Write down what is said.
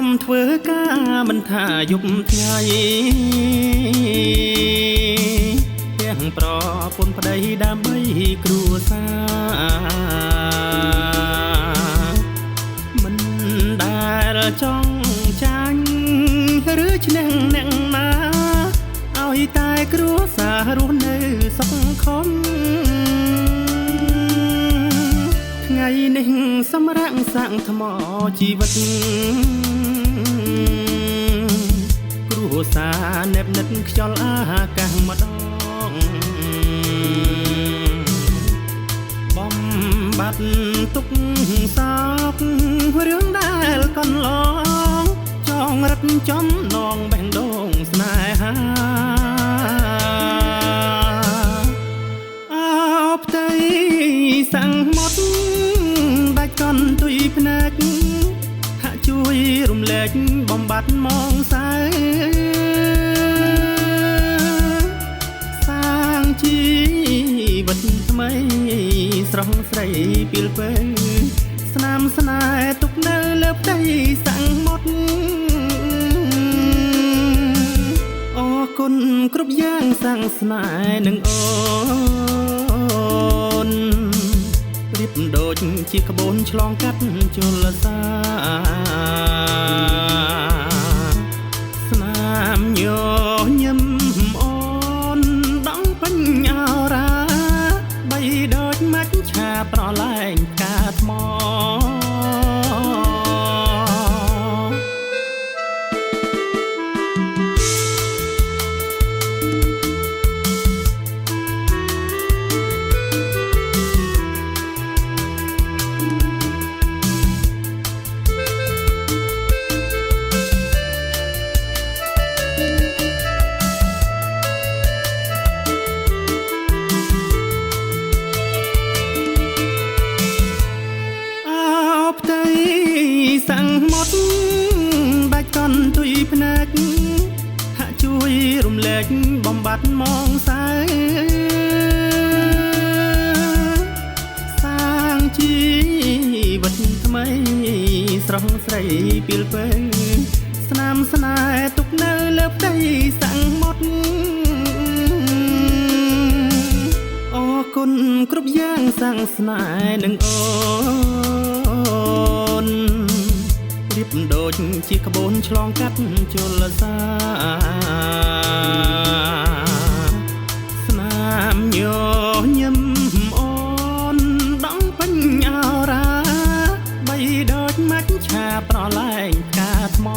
มធ្វើការមិនថាយប់ថ្ងៃទាំងប្រពន្ធប្តីដើម្បីគ្រួសារមិនដែលចង់ចាញ់ឬឈ្នះអ្នកណាឲ្យតែគ្រួសាររស់នៅសង្ឃឹមថ្ងៃនេះសម្រាំងសាំងថ្មជីវិតគ្រួសារណែបនិតខ្យល់អាកាសម្ដងបំបត្តិទុកសោករឿងដែលកន្លងចងរឹតចំណងបេះដូងស្នេហាអោផ្ទៃសាំងមុតដាច់កន់ទុយភ្នែកហាក់ជួយរំលែកបំបត្តិមងសៅសាងជីវិតថ្មីស្រស់ស្រីពីលពេស្នាមស្នេហ៍ទុកនៅលើផ្ទៃសាំងមុតអរគុណគ្រប់យ៉ាងសាំងស្នេហ៍នឹងអូនរៀបដូចជាក្បូនឆ្លងកាត់ជលសាស្នាមញញឹមអូនដងពេញអរា បីដូចមាច់ឆាប្រឡែងផ្កាថ្មសាំងមុតដាច់កន់ទុយភ្នែកហាក់ជួយរំលែកបំបត្តិមងសៅសាងជីវិតថ្មីស្រស់ស្រីពីលពេស្នាមស្នេហ៍ទុកនៅលើផ្ទៃសាំងមុតអរគុណគ្រប់យ៉ាងសាំងស្នេហ៍នឹងអូនរៀបដូចជាក្បូនឆ្លងកាត់ជលសាស្នាមញញឹមអូនដងពេញអរា បីដូចមាច់ឆាប្រឡែងផ្កាថ្ម